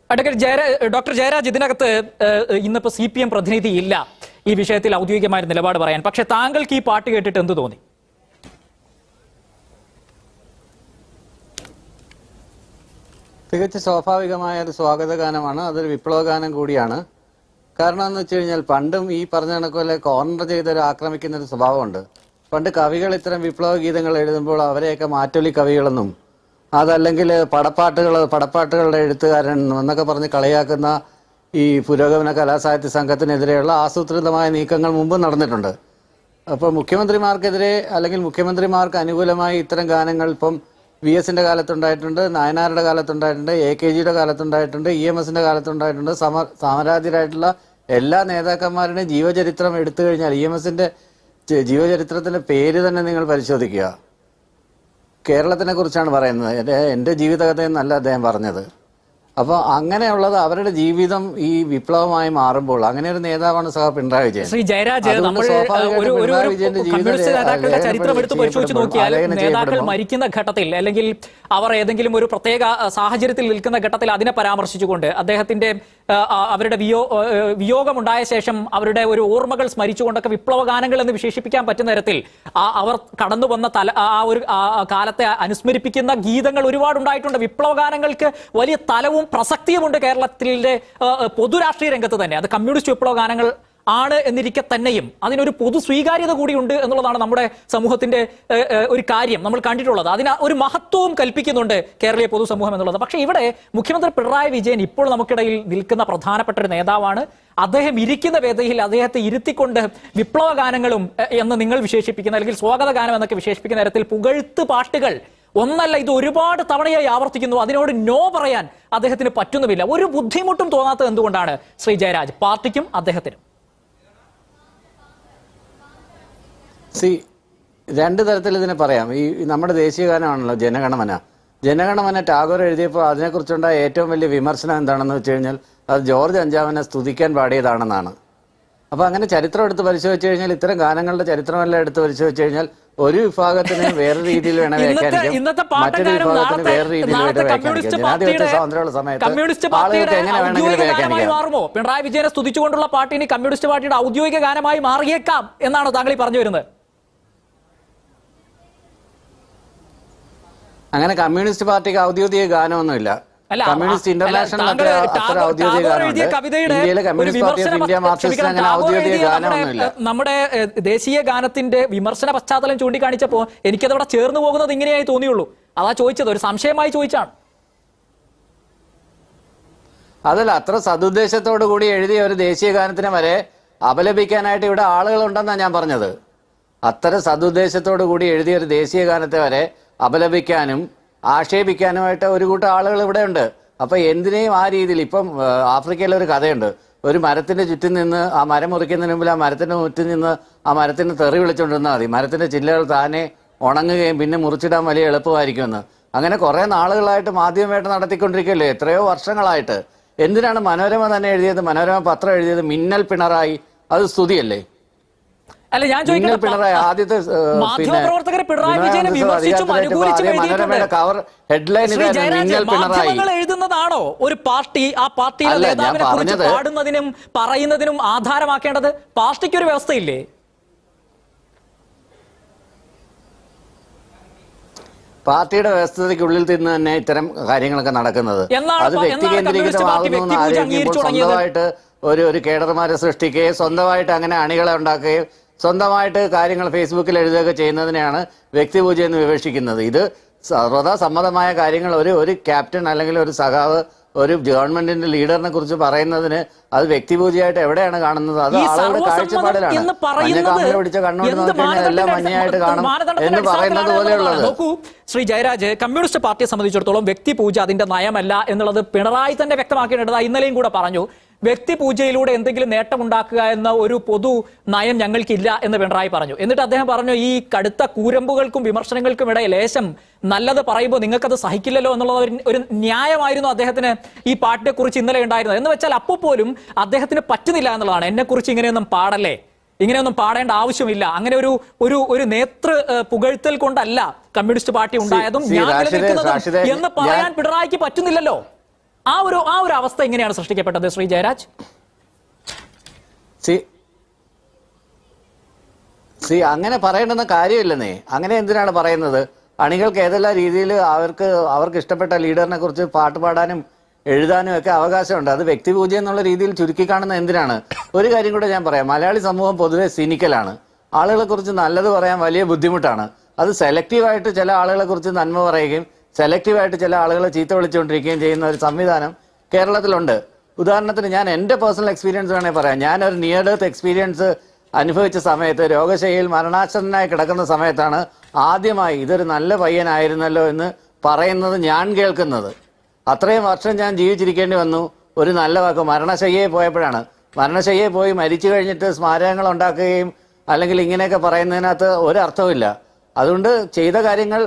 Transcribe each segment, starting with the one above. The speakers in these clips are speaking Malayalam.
ഡോക്ടർ ജയരാജ്, ഇതിനകത്ത് ഇന്നിപ്പോ CPM പ്രതിനിധി ഇല്ല ഈ വിഷയത്തിൽ ഔദ്യോഗികമായ നിലപാട് പറയാൻ. പക്ഷെ താങ്കൾക്ക് ഈ പാട്ട് കേട്ടിട്ട് എന്ത് തോന്നി? തികച്ചും സ്വാഭാവികമായ ഒരു സ്വാഗത ഗാനമാണ്. അതൊരു വിപ്ലവ ഗാനം കൂടിയാണ്. കാരണം എന്ന് വെച്ച് കഴിഞ്ഞാൽ പണ്ടും ഈ പറഞ്ഞ കണക്കുപോലെ കോർണർ ചെയ്തൊരു ആക്രമിക്കുന്ന ഒരു സ്വഭാവമുണ്ട്. പണ്ട് കവികൾ ഇത്തരം വിപ്ലവ ഗീതങ്ങൾ എഴുതുമ്പോൾ അവരെയൊക്കെ മാറ്റൊലി കവികളെന്നും അതല്ലെങ്കിൽ പടപ്പാട്ടുകളുടെ എഴുത്തുകാരൻ എന്നൊക്കെ പറഞ്ഞ് കളിയാക്കുന്ന ഈ പുരോഗമന കലാസാഹിത്യ സംഘത്തിനെതിരെയുള്ള ആസൂത്രിതമായ നീക്കങ്ങൾ മുമ്പ് നടന്നിട്ടുണ്ട്. അപ്പോൾ മുഖ്യമന്ത്രിമാർക്കെതിരെ അല്ലെങ്കിൽ മുഖ്യമന്ത്രിമാർക്ക് അനുകൂലമായി ഇത്തരം ഗാനങ്ങൾ ഇപ്പം VS-ന്റെ കാലത്തുണ്ടായിട്ടുണ്ട്, നായനാരുടെ കാലത്തുണ്ടായിട്ടുണ്ട്, AKGയുടെ കാലത്തുണ്ടായിട്ടുണ്ട്, EMS-ന്റെ കാലത്തുണ്ടായിട്ടുണ്ട്. സാമ്രാജ്യരായിട്ടുള്ള എല്ലാ നേതാക്കന്മാരുടെയും ജീവചരിത്രം എടുത്തു കഴിഞ്ഞാൽ EMS-ന്റെ ജീവചരിത്രത്തിന്റെ പേര് തന്നെ നിങ്ങൾ പരിശോധിക്കുക. കേരളത്തിനെ കുറിച്ചാണ് പറയുന്നത്, എൻ്റെ ജീവിതകഥയെന്നല്ല അദ്ദേഹം പറഞ്ഞത്. അപ്പോൾ അങ്ങനെയുള്ളത് അവരുടെ ജീവിതം ഈ വിപ്ലവമായി മാറുമ്പോൾ അങ്ങനെ ഒരു നേതാവാണ് സഹ പിണറായി വിജയൻ. ശ്രീ ജയരാജ്, കമ്മ്യൂണിസ്റ്റ് നേതാക്കളുടെ ചരിത്രം എടുത്ത് പരിശോധിച്ച് നോക്കിയാൽ നേതാക്കൾ മരിക്കുന്ന ഘട്ടത്തിൽ അല്ലെങ്കിൽ അവർ ഏതെങ്കിലും ഒരു പ്രത്യേക സാഹചര്യത്തിൽ നിൽക്കുന്ന ഘട്ടത്തിൽ അതിനെ പരാമർശിച്ചുകൊണ്ട് അദ്ദേഹത്തിന്റെ അവരുടെ വിയോഗമുണ്ടായ ശേഷം അവരുടെ ഒരു ഓർമ്മകൾ സ്മരിച്ചുകൊണ്ടൊക്കെ വിപ്ലവ ഗാനങ്ങൾ എന്ന് വിശേഷിപ്പിക്കാൻ പറ്റുന്ന തരത്തിൽ അവർ കടന്നു വന്ന ആ ഒരു കാലത്തെ അനുസ്മരിപ്പിക്കുന്ന ഗീതങ്ങൾ ഒരുപാടുണ്ടായിട്ടുണ്ട്. വിപ്ലവ ഗാനങ്ങൾക്ക് വലിയ തലവും പ്രസക്തിയുമുണ്ട് കേരളത്തിലെ പൊതുരാഷ്ട്രീയ രംഗത്ത് തന്നെ. അത് കമ്മ്യൂണിസ്റ്റ് വിപ്ലവ ഗാനങ്ങൾ ആണ് എന്നിരിക്കെ തന്നെയും അതിനൊരു പൊതു സ്വീകാര്യത കൂടിയുണ്ട് എന്നുള്ളതാണ് നമ്മുടെ സമൂഹത്തിന്റെ ഒരു കാര്യം നമ്മൾ കണ്ടിട്ടുള്ളത്. അതിന് ഒരു മഹത്വവും കൽപ്പിക്കുന്നുണ്ട് കേരളീയ പൊതുസമൂഹം എന്നുള്ളത്. പക്ഷേ ഇവിടെ മുഖ്യമന്ത്രി പിണറായി വിജയൻ ഇപ്പോൾ നമുക്കിടയിൽ നിൽക്കുന്ന പ്രധാനപ്പെട്ട ഒരു നേതാവാണ്. അദ്ദേഹം ഇരിക്കുന്ന വേദിയിൽ അദ്ദേഹത്തെ ഇരുത്തിക്കൊണ്ട് വിപ്ലവ ഗാനങ്ങളും എന്ന് നിങ്ങൾ വിശേഷിപ്പിക്കുന്ന അല്ലെങ്കിൽ സ്വാഗത ഗാനം എന്നൊക്കെ വിശേഷിപ്പിക്കുന്ന തരത്തിൽ പുകഴ്ത്ത് പാട്ടുകൾ ഒന്നല്ല, ഇത് ഒരുപാട് തവണയായി ആവർത്തിക്കുന്നു. അതിനോട് നോ പറയാൻ അദ്ദേഹത്തിന് പറ്റുന്നുമില്ല. ഒരു ബുദ്ധിമുട്ടും തോന്നാത്തത് എന്തുകൊണ്ടാണ് ശ്രീ ജയരാജ്, പാർട്ടിക്കും അദ്ദേഹത്തിനും? രണ്ട് തരത്തിൽ ഇതിനെ പറയാം. ഈ നമ്മുടെ ദേശീയ ഗാനമാണല്ലോ ജനഗണമന ടാഗോർ എഴുതിയപ്പോൾ അതിനെക്കുറിച്ചുണ്ടായ ഏറ്റവും വലിയ വിമർശനം എന്താണെന്ന് വെച്ച് കഴിഞ്ഞാൽ അത് ജോർജ് അഞ്ചാമനെ സ്തുതിക്കാൻ പാടിയതാണെന്നാണ്. അപ്പോൾ അങ്ങനെ ചരിത്രം എടുത്ത് പരിശോധിച്ച് കഴിഞ്ഞാൽ ഇത്തരം ഗാനങ്ങളുടെ ചരിത്രമെല്ലാം എടുത്ത് പരിശോധിച്ച് കഴിഞ്ഞാൽ ഒരു വിഭാഗത്തിന് വേറെ രീതിയിൽ വേണം വ്യാഖ്യാനിക്കാം, മറ്റൊരു വിഭാഗത്തിന് വേറെ രീതിയിൽ വ്യാഖ്യാനിക്കാം. ജനാധിപത്യ സ്വാതന്ത്ര്യമുള്ള സമയത്ത് ആളുകൾക്ക് എങ്ങനെ വേണമെങ്കിലും വ്യാഖ്യാനിക്കാം. പിണറായി വിജയനെ സ്തുതിച്ചുകൊണ്ടുള്ള പാട്ട് ഇനി കമ്മ്യൂണിസ്റ്റ് പാർട്ടിയുടെ ഔദ്യോഗിക ഗാനമായി മാറിയേക്കാം എന്നാണ് താങ്കൾ ഈ പറഞ്ഞു വരുന്നത്? അങ്ങനെ കമ്മ്യൂണിസ്റ്റ് പാർട്ടിക്ക് ഔദ്യോഗിക ഗാനമൊന്നുമില്ല. കമ്മ്യൂണിസ്റ്റ് ഇന്റർനാഷണൽ അത്ര ഔദ്യോഗിക ഗാനമുണ്ട്. ഇന്ത്യയിലെ communist party of India Marxist അങ്ങനെ ഔദ്യോഗിക ഗാനമൊന്നുമില്ല. നമ്മുടെ ദേശീയ ഗാനത്തിന്റെ വിമർശന പശ്ചാത്തലം ചൂണ്ടിക്കാണിച്ചപ്പോൾ എനിക്കതവിടെ ചേർന്ന് പോകുന്നത് ഇങ്ങനെയായി തോന്നിയുള്ളൂ. അതാ ചോദിച്ചത്, ഒരു സംശയമായി ചോദിച്ചാണ്. അതല്ല, അത്ര സതുദ്ദേശത്തോടു കൂടി എഴുതിയ ഒരു ദേശീയ ഗാനത്തിനെ വരെ അപലപിക്കാനായിട്ട് ഇവിടെ ആളുകളുണ്ടെന്നാണ് ഞാൻ പറഞ്ഞത്. അത്തരം സതുദ്ദേശത്തോടു കൂടി എഴുതിയ ഒരു ദേശീയ ഗാനത്തെ വരെ അപലപിക്കാനും ആക്ഷേപിക്കാനുമായിട്ട് ഒരു കൂട്ടം ആളുകൾ ഇവിടെ ഉണ്ട്. അപ്പൊ എന്തിനേയും ആ രീതിയിൽ ഇപ്പം ആഫ്രിക്കയിലെ ഒരു കഥയുണ്ട്. ഒരു മരത്തിന്റെ ചുറ്റും നിന്ന് ആ മരം മുറിക്കുന്നതിന് മുമ്പിൽ ആ മരത്തിന്റെ ചുറ്റും നിന്ന് ആ മരത്തിന് തെറി വിളിച്ചുകൊണ്ടിരുന്നാൽ മതി, മരത്തിന്റെ ചില്ലകൾ താനെ ഉണങ്ങുകയും പിന്നെ മുറിച്ചിടാൻ വലിയ എളുപ്പമായിരിക്കുമെന്ന്. അങ്ങനെ കുറെ നാളുകളായിട്ട് മാധ്യമമായിട്ട് നടത്തിക്കൊണ്ടിരിക്കുകയല്ലേ, എത്രയോ വർഷങ്ങളായിട്ട്. എന്തിനാണ് മനോരമ തന്നെ എഴുതിയത്, മനോരമ പത്രം എഴുതിയത് മിന്നൽ പിണറായി, അത് സ്തുതിയല്ലേ? അല്ല, ഞാൻ ചോദിക്കുന്നത് ആദ്യത്തെ മാധ്യമപ്രവർത്തകരെ പിണറായി വിജയനെ വിമർശിച്ചും അനുകൂലിച്ചും എഴുതുന്നതാണോ ഒരു പാർട്ടി ആ പാർട്ടിയിലെ നേതാവിനെ കുറിച്ച് പാടുന്നതിനും പറയുന്നതിനും ആധാരമാക്കേണ്ടത്? പാർട്ടിക്ക് ഒരു വ്യവസ്ഥയില്ലേ? പാർട്ടിയുടെ വ്യവസ്ഥതയ്ക്കുള്ളിൽ നിന്ന് തന്നെ ഇത്തരം കാര്യങ്ങളൊക്കെ നടക്കുന്നത്. അത് വ്യക്തി കേന്ദ്രീകൃതമാകുന്നു ആലോചിക്കുമ്പോൾ സ്വന്തമായിട്ട് ഒരു കേഡർമാരെ സൃഷ്ടിക്കുകയും സ്വന്തമായിട്ട് അങ്ങനെ അണികളെ ഉണ്ടാക്കുകയും സ്വന്തമായിട്ട് കാര്യങ്ങൾ ഫേസ്ബുക്കിൽ എഴുതുകയൊക്കെ ചെയ്യുന്നതിനെയാണ് വ്യക്തിപൂജ എന്ന് വിവക്ഷിക്കുന്നത്. ഇത് സർവ്വതാസമ്മതമായ കാര്യങ്ങൾ ഒരു ക്യാപ്റ്റൻ അല്ലെങ്കിൽ ഒരു സഖാവ് ഒരു ഗവൺമെന്റിന്റെ ലീഡറിനെ കുറിച്ച് പറയുന്നതിന് അത് വ്യക്തിപൂജയായിട്ട് എവിടെയാണ് കാണുന്നത്? അത് ആളുകളുടെ കാഴ്ചപ്പാടിലാണ്. മഞ്ഞ കാമിൽ പിടിച്ച കണ്ണോട് നോക്കിക്കഴിഞ്ഞാൽ എല്ലാം മഞ്ഞയായിട്ട് കാണും എന്ന് പറയുന്നത് പോലെയുള്ളത്. നോക്കൂ ശ്രീ ജയരാജ്, കമ്മ്യൂണിസ്റ്റ് പാർട്ടിയെ സംബന്ധിച്ചിടത്തോളം വ്യക്തിപൂജ അതിന്റെ നയമല്ല എന്നുള്ളത് പിണറായി തന്നെ വ്യക്തമാക്കേണ്ടത്. ഇന്നലെയും കൂടെ പറഞ്ഞു, വ്യക്തിപൂജയിലൂടെ എന്തെങ്കിലും നേട്ടമുണ്ടാക്കുക എന്ന ഒരു പൊതു നയം ഞങ്ങൾക്കില്ല എന്ന് പിണറായി പറഞ്ഞു. എന്നിട്ട് അദ്ദേഹം പറഞ്ഞു, ഈ കടുത്ത കൂരമ്പുകൾക്കും വിമർശനങ്ങൾക്കും ഇടയിൽ ലേശം നല്ലത് പറയുമ്പോൾ നിങ്ങൾക്കത് സഹിക്കില്ലല്ലോ എന്നുള്ളത് ഒരു ന്യായമായിരുന്നു അദ്ദേഹത്തിന് ഈ പാർട്ടിയെ കുറിച്ച് ഇന്നലെ ഉണ്ടായിരുന്നത്. എന്ന് വെച്ചാൽ അപ്പോൾ പോലും അദ്ദേഹത്തിന് പറ്റുന്നില്ല എന്നുള്ളതാണ്. എന്നെക്കുറിച്ച് ഇങ്ങനെയൊന്നും പാടല്ലേ, ഇങ്ങനെയൊന്നും പാടേണ്ട ആവശ്യമില്ല, അങ്ങനെ ഒരു നേതൃ പുകഴ്ത്തൽ കൊണ്ടല്ല കമ്മ്യൂണിസ്റ്റ് പാർട്ടി ഉണ്ടായതും ഞാൻ നിലനിൽക്കുന്നതും എന്ന് പറയാൻ പിണറായിക്ക് പറ്റുന്നില്ലല്ലോ. ആ ഒരു അവസ്ഥ എങ്ങനെയാണ് സൃഷ്ടിക്കപ്പെട്ടത് ശ്രീ ജയരാജ്? അങ്ങനെ പറയേണ്ടുന്ന കാര്യമില്ലെന്നേ. അങ്ങനെ എന്തിനാണ് പറയുന്നത്? അണികൾക്ക് ഏതെല്ലാം രീതിയിൽ അവർക്ക് ഇഷ്ടപ്പെട്ട ലീഡറിനെ കുറിച്ച് പാട്ട് പാടാനും എഴുതാനും ഒക്കെ അവകാശമുണ്ട്. അത് വ്യക്തിപൂജ്യം എന്നുള്ള രീതിയിൽ ചുരുക്കി കാണുന്ന എന്തിനാണ്? ഒരു കാര്യം കൂടെ ഞാൻ പറയാം. മലയാളി സമൂഹം പൊതുവെ സിനിക്കലാണ്. ആളുകളെ കുറിച്ച് നല്ലത് പറയാൻ വലിയ ബുദ്ധിമുട്ടാണ്. അത് സെലക്റ്റീവായിട്ട് ചില ആളുകളെ കുറിച്ച് നന്മ പറയുകയും സെലക്റ്റീവായിട്ട് ചില ആളുകളെ ചീത്ത വിളിച്ചുകൊണ്ടിരിക്കുകയും ചെയ്യുന്ന ഒരു സംവിധാനം കേരളത്തിലുണ്ട്. ഉദാഹരണത്തിന് ഞാൻ എൻ്റെ പേഴ്സണൽ എക്സ്പീരിയൻസ് വേണേൽ പറയാം. ഞാനൊരു നിയർ ഡെത്ത് എക്സ്പീരിയൻസ് അനുഭവിച്ച സമയത്ത്, രോഗശൈലിയിൽ മരണാസന്നനായി കിടക്കുന്ന സമയത്താണ് ആദ്യമായി ഇതൊരു നല്ല പയ്യനായിരുന്നല്ലോ എന്ന് പറയുന്നത് ഞാൻ കേൾക്കുന്നത്. അത്രയും വർഷം ഞാൻ ജീവിച്ചിരിക്കേണ്ടി വന്നു ഒരു നല്ല വാക്ക്. മരണശയ്യയിൽ പോയപ്പോഴാണ്. മരണശയ്യയിൽ പോയി മരിച്ചു കഴിഞ്ഞിട്ട് സ്മാരകങ്ങൾ ഉണ്ടാക്കുകയും അല്ലെങ്കിൽ ഇങ്ങനെയൊക്കെ പറയുന്നതിനകത്ത് ഒരർത്ഥവുമില്ല. അതുകൊണ്ട് ചെയ്ത കാര്യങ്ങൾ,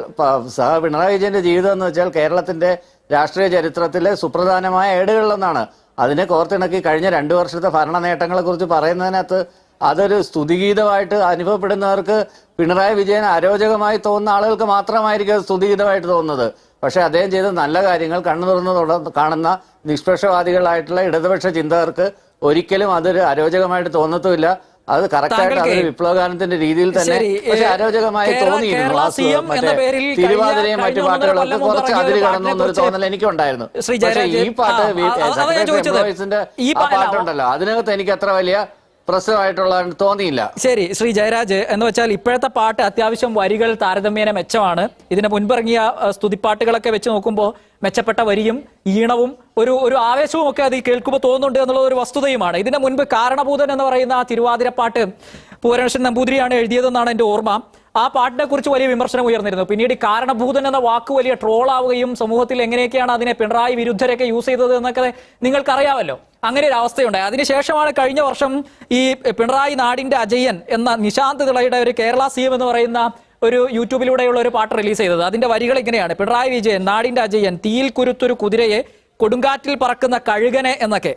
പിണറായി വിജയന്റെ ജീവിതം എന്ന് വെച്ചാൽ കേരളത്തിന്റെ രാഷ്ട്രീയ ചരിത്രത്തിലെ സുപ്രധാനമായ ഏടുകളിലൊന്നാണ്. അതിനെ കോർത്തിണക്കി കഴിഞ്ഞ 2 വർഷത്തെ ഭരണ നേട്ടങ്ങളെ കുറിച്ച് പറയുന്നതിനകത്ത് അതൊരു സ്തുതിഗീതമായിട്ട് അനുഭവപ്പെടുന്നവർക്ക്, പിണറായി വിജയൻ അരോചകമായി തോന്നുന്ന ആളുകൾക്ക് മാത്രമായിരിക്കും അത് സ്തുതിഗീതമായിട്ട് തോന്നുന്നത്. പക്ഷെ അദ്ദേഹം ചെയ്ത നല്ല കാര്യങ്ങൾ കണ്ണു തുറന്ന് കാണുന്ന നിഷ്പക്ഷവാദികളായിട്ടുള്ള ഇടതുപക്ഷ ചിന്തകർക്ക് ഒരിക്കലും അതൊരു അരോചകമായിട്ട് തോന്നത്തുമില്ല. അത് കറക്റ്റായിട്ട് അതൊരു വിപ്ലവഗാനത്തിന്റെ രീതിയിൽ തന്നെ പക്ഷെ അരോചകമായി തോന്നിയിരുന്നു. തിരുവാതിരയും മറ്റു പാട്ടുകളൊക്കെ കുറച്ച് അതിര് കടന്നു എന്നൊരു തോന്നൽ എനിക്കുണ്ടായിരുന്നു. പക്ഷെ ഈ പാട്ട് എംപ്ലോയീസിന്റെ ആ പാട്ടുണ്ടല്ലോ, അതിനകത്ത് എനിക്ക് അത്ര വലിയ പ്രസവമായിട്ടുള്ള തോന്നിയില്ല. ശരി ശ്രീ ജയരാജ്, എന്ന് വെച്ചാൽ ഇപ്പോഴത്തെ പാട്ട് അത്യാവശ്യം വരികൾ താരതമ്യേന മെച്ചമാണ്. ഇതിന് മുൻപിറങ്ങിയ സ്തുതിപ്പാട്ടുകളൊക്കെ വെച്ച് നോക്കുമ്പോൾ മെച്ചപ്പെട്ട വരിയും ഈണവും ഒരു ആവേശവും ഒക്കെ അത് കേൾക്കുമ്പോൾ തോന്നുന്നുണ്ട് എന്നുള്ള ഒരു വസ്തുതയുമാണ്. ഇതിന് മുൻപ് കാരണഭൂതൻ എന്ന് പറയുന്ന തിരുവാതിരപ്പാട്ട് പൂരനശ്വരൻ നമ്പൂതിരിയാണ് എഴുതിയതെന്നാണ് എൻ്റെ ഓർമ്മ. ആ പാട്ടിനെ കുറിച്ച് വലിയ വിമർശനം ഉയർന്നിരുന്നു. പിന്നീട് കാരണഭൂതൻ എന്ന വാക്ക് വലിയ ട്രോളാവുകയും സമൂഹത്തിൽ എങ്ങനെയൊക്കെയാണ് അതിനെ പിണറായി വിരുദ്ധരൊക്കെ യൂസ് ചെയ്തത് എന്നൊക്കെ നിങ്ങൾക്കറിയാമല്ലോ. അങ്ങനെ ഒരു അവസ്ഥയുണ്ടായി. അതിനുശേഷമാണ് കഴിഞ്ഞ വർഷം ഈ പിണറായി നാടിന്റെ അജയൻ എന്ന നിശാന്ത് തിളയുടെ ഒരു കേരള CM എന്ന് പറയുന്ന ഒരു യൂട്യൂബിലൂടെയുള്ള ഒരു പാട്ട് റിലീസ് ചെയ്തത്. അതിന്റെ വരികൾ ഇങ്ങനെയാണ്: പിണറായി വിജയൻ നാടിന്റെ അജയൻ, തീയിൽ കുരുത്തൊരു കുതിരയെ, കൊടുങ്കാറ്റിൽ പറക്കുന്ന കഴുകനെ എന്നൊക്കെ.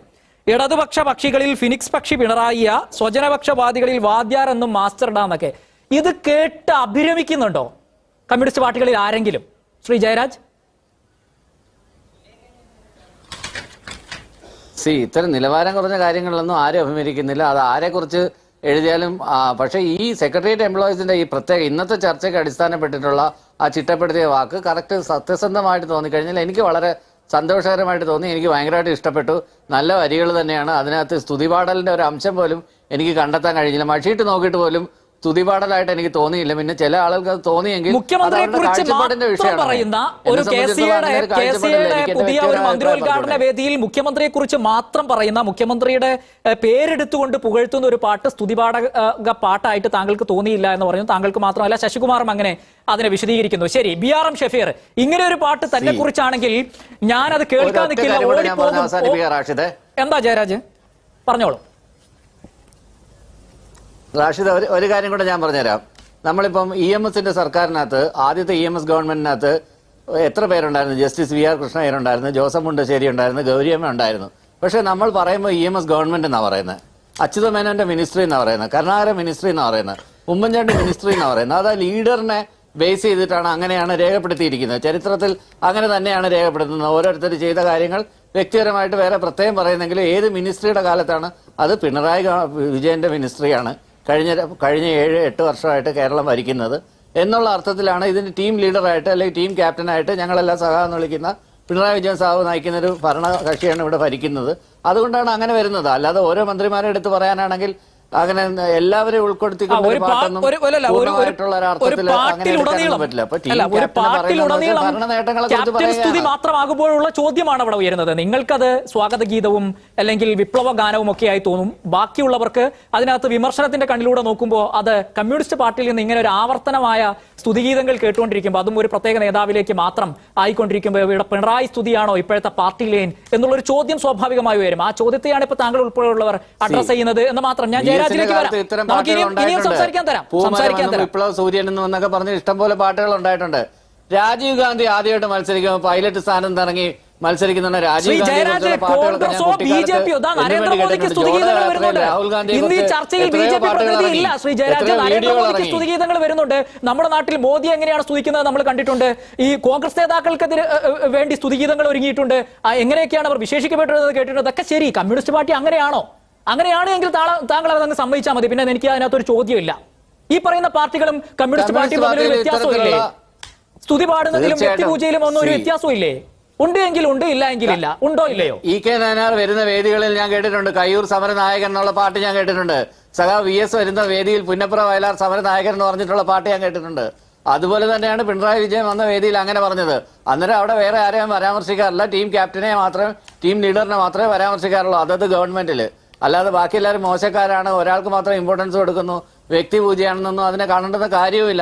ഇടതുപക്ഷ പക്ഷികളിൽ ഫിനിക്സ് പക്ഷി പിണറായിയ, സ്വജനപക്ഷവാദികളിൽ വാദ്യാർ എന്നും മാസ്റ്റർ ഡാ എന്നൊക്കെ. ഇത് കേട്ട് അഭിരമിക്കുന്നുണ്ടോ കമ്മ്യൂണിസ്റ്റ് പാർട്ടികളിൽ ആരെങ്കിലും? ശ്രീ ജയരാജ്, ഇത്തരം നിലവാരം കുറഞ്ഞ കാര്യങ്ങളിലൊന്നും ആരും അഭിമുഖീകരിക്കുന്നില്ല. അത് ആരെക്കുറിച്ച് എഴുതിയാലും. പക്ഷേ ഈ സെക്രട്ടേറിയറ്റ് എംപ്ലോയീസിന്റെ ഈ പ്രത്യേക ഇന്നത്തെ ചർച്ചയ്ക്ക് അടിസ്ഥാനപ്പെട്ടിട്ടുള്ള ആ ചിട്ടപ്പെടുത്തിയ വാക്ക് കറക്റ്റ് സത്യസന്ധമായിട്ട് തോന്നിക്കഴിഞ്ഞാൽ എനിക്ക് വളരെ സന്തോഷകരമായിട്ട് തോന്നി. എനിക്ക് ഭയങ്കരമായിട്ട് ഇഷ്ടപ്പെട്ടു. നല്ല വരികൾ തന്നെയാണ്. അതിനകത്ത് സ്തുതിപാടലിന്റെ ഒരു അംശം പോലും എനിക്ക് കണ്ടെത്താൻ കഴിഞ്ഞില്ല. മഷിയിട്ട് നോക്കിയിട്ട് പോലും സ്തുതിപാടലായിട്ട് എനിക്ക് തോന്നിയില്ല. പിന്നെ ചില ആളുകൾക്ക് അത് തോന്നിയെങ്കിൽ കാഴ്ചപ്പാടിന്റെ വിഷയമാണ്. ഒരു പുതിയ ഒരു മന്ത്രിയോദ്ഘാടന വേദിയിൽ മുഖ്യമന്ത്രിയെ കുറിച്ച് മാത്രം പറയുന്ന, മുഖ്യമന്ത്രിയുടെ പേരെടുത്തുകൊണ്ട് പുകഴ്ത്തുന്ന ഒരു പാട്ട് സ്തുതിപാഠക പാട്ടായിട്ട് താങ്കൾക്ക് തോന്നിയില്ല എന്ന് പറഞ്ഞു. താങ്കൾക്ക് മാത്രമല്ല, ശശികുമാറും അങ്ങനെ അതിനെ വിശദീകരിക്കുന്നു. ശരി, BRM ഷഫീർ, ഇങ്ങനെ ഒരു പാട്ട് തന്നെ കുറിച്ചാണെങ്കിൽ ഞാനത് കേൾക്കാൻ നിൽക്കില്ല, ഓടിപ്പോകും. എന്താ ജയരാജ്, പറഞ്ഞോളൂ. റാഷിദ്, ഒരു കാര്യം കൂടെ ഞാൻ പറഞ്ഞുതരാം. നമ്മളിപ്പം EMSന്റെ സർക്കാരിനകത്ത്, ആദ്യത്തെ EMS ഗവൺമെന്റിനകത്ത് എത്ര പേരുണ്ടായിരുന്നു? ജസ്റ്റിസ് VR കൃഷ്ണയ്യർ ഉണ്ടായിരുന്നു, ജോസഫ് മുണ്ടശ്ശേരി ഉണ്ടായിരുന്നു, ഗൗരിയമ്മ ഉണ്ടായിരുന്നു. പക്ഷെ നമ്മൾ പറയുമ്പോൾ EMS ഗവൺമെന്റ് എന്നാണ് പറയുന്നത്, അച്യുത മേനോന്റെ മിനിസ്ട്രി എന്നാണ് പറയുന്നത്, കരുണാകരൻ മിനിസ്ട്രി എന്നാണ് പറയുന്നത്, ഉമ്മൻചാണ്ടി മിനിസ്ട്രി എന്നാണ് പറയുന്നത്. അത് ലീഡറിനെ ബേസ് ചെയ്തിട്ടാണ്, അങ്ങനെയാണ് രേഖപ്പെടുത്തിയിരിക്കുന്നത്. ചരിത്രത്തിൽ അങ്ങനെ തന്നെയാണ് രേഖപ്പെടുത്തുന്നത്. ഓരോരുത്തർ ചെയ്ത കാര്യങ്ങൾ വ്യക്തിപരമായിട്ട് വേറെ പ്രത്യേകം പറയുന്നെങ്കിലും ഏത് മിനിസ്ട്രിയുടെ കാലത്താണ്? അത് പിണറായി വിജയന്റെ മിനിസ്ട്രിയാണ് കഴിഞ്ഞ 7-8 വർഷമായിട്ട് കേരളം ഭരിക്കുന്നത് എന്നുള്ള അർത്ഥത്തിലാണ് ഇതിന് ടീം ലീഡറായിട്ട് അല്ലെങ്കിൽ ടീം ക്യാപ്റ്റനായിട്ട് ഞങ്ങളെല്ലാം സഹാന്ന് വിളിക്കുന്ന പിണറായി വിജയൻ സാഹു നയിക്കുന്ന ഒരു ഭരണകക്ഷിയാണ് ഇവിടെ ഭരിക്കുന്നത്. അതുകൊണ്ടാണ് അങ്ങനെ വരുന്നത്. അല്ലാതെ ഓരോ മന്ത്രിമാരെ എടുത്ത് പറയാനാണെങ്കിൽ അങ്ങനെ എല്ലാവരെയും ഉൾപ്പെടുത്തിക്കൊണ്ട് മാത്രമാകുമ്പോഴുള്ള ചോദ്യമാണ് അവിടെ ഉയരുന്നത്. നിങ്ങൾക്കത് സ്വാഗത ഗീതവും അല്ലെങ്കിൽ വിപ്ലവ ഗാനവും ഒക്കെ ആയി തോന്നും. ബാക്കിയുള്ളവർക്ക് അതിനകത്ത് വിമർശനത്തിന്റെ കണ്ണിലൂടെ നോക്കുമ്പോൾ അത് കമ്മ്യൂണിസ്റ്റ് പാർട്ടിയിൽ നിന്ന് ഇങ്ങനെ ഒരു ആവർത്തനമായ സ്തുതിഗീതങ്ങൾ കേട്ടുകൊണ്ടിരിക്കുമ്പോൾ, അതും ഒരു പ്രത്യേക നേതാവിലേക്ക് മാത്രം ആയിക്കൊണ്ടിരിക്കുമ്പോൾ ഇവിടെ പിണറായി സ്തുതിയാണോ ഇപ്പോഴത്തെ പാർട്ടി ലൈൻ എന്നുള്ളൊരു ചോദ്യം സ്വാഭാവികമായി വരും. ആ ചോദ്യത്തെയാണ് ഇപ്പൊ താങ്കൾ ഉൾപ്പെടെയുള്ളവർ അഡ്രസ് ചെയ്യുന്നത് എന്ന് മാത്രം. ഞാൻ വിപ്ലവ സൂര്യൻ എന്നൊക്കെ പറഞ്ഞ് ഇഷ്ടംപോലെ പാട്ടുകൾ ഉണ്ടായിട്ടുണ്ട്. രാജീവ് ഗാന്ധി ആദ്യമായിട്ട് മത്സരിക്കുമ്പോൾ പൈലറ്റ് സ്ഥാനം ഇറങ്ങി മത്സരിക്കുന്നുണ്ട്. രാജീവ് ഗാന്ധിയെ കുറിച്ചുള്ള പാട്ടുകളൊക്കെ ഞാൻ കുട്ടിക്കാലത്ത് നരേന്ദ്രമോദിക്ക് സ്തുതിഗീതങ്ങൾ വരുന്നുണ്ട്. രാഹുൽ ഗാന്ധിയെ ഇന്ന് ഈ ചർച്ചയിൽ ബി ജെ പി പ്രതിനിധി ഇല്ല ശ്രീ ജയരാജ്. നരേന്ദ്രമോദിക്ക് സ്തുതിഗീതങ്ങൾ വരുന്നുണ്ട്. നമ്മുടെ നാട്ടിൽ മോദി എങ്ങനെയാണ് സ്തുതിക്കുന്നത് നമ്മൾ കണ്ടിട്ടുണ്ട്. ഈ കോൺഗ്രസ് നേതാക്കൾക്കെതിരെ വേണ്ടി സ്തുതിഗീതങ്ങൾ ഒരുങ്ങിയിട്ടുണ്ട്. എങ്ങനെയൊക്കെയാണ് അവർ വിശേഷിക്കപ്പെട്ടത് കേട്ടിട്ടുണ്ട്. അതൊക്കെ ശരി. കമ്മ്യൂണിസ്റ്റ് പാർട്ടി അങ്ങനെയാണോ? അങ്ങനെയാണെങ്കിൽ താങ്കൾ അതങ്ങ് സമ്മതിച്ചാൽ മതി. പിന്നെ എനിക്ക് അതിനകത്തൊരു ചോദ്യമില്ല. ഈ പറയുന്ന പാർട്ടികളും കമ്മ്യൂണിസ്റ്റ് പാർട്ടിയും തമ്മിൽ വ്യത്യാസവും ഇല്ലേ? സ്തുതി പാടുന്നതിലും വ്യക്തിപൂജയിലും ഒന്നും ഒരു വ്യത്യാസവും ഇല്ലേ? ഉണ്ട് എങ്കിൽ ഉണ്ട്, ഇല്ല എങ്കിൽ ഇല്ല. ഉണ്ടോ ഇല്ലയോ? EK നായനാർ വരുന്ന വേദികളിൽ ഞാൻ കേട്ടിട്ടുണ്ട് കയ്യൂർ സമരനായകൻ എന്നുള്ള പാട്ട് ഞാൻ കേട്ടിട്ടുണ്ട്. സഖാ VS വരുന്ന വേദിയിൽ പുന്നപ്ര വയലാർ സമരനായകൻ എന്ന് പറഞ്ഞിട്ടുള്ള പാട്ട് ഞാൻ കേട്ടിട്ടുണ്ട്. അതുപോലെ തന്നെയാണ് പിണറായി വിജയൻ വന്ന വേദിയിൽ അങ്ങനെ പറഞ്ഞത്. അന്നേരം അവിടെ വേറെ ആരെയും പരാമർശിക്കാറില്ല. ടീം ക്യാപ്റ്റനെ മാത്രമേ, ടീം ലീഡറിനെ മാത്രമേ പരാമർശിക്കാറുള്ളൂ അതത് ഗവൺമെന്റിൽ. അല്ലാതെ ബാക്കി എല്ലാവരും മോശക്കാരാണ്, ഒരാൾക്ക് മാത്രം ഇമ്പോർട്ടൻസ് കൊടുക്കുന്നു, വ്യക്തിപൂജയാണെന്നൊന്നും അതിനെ കാണേണ്ടുന്ന കാര്യവുമില്ല.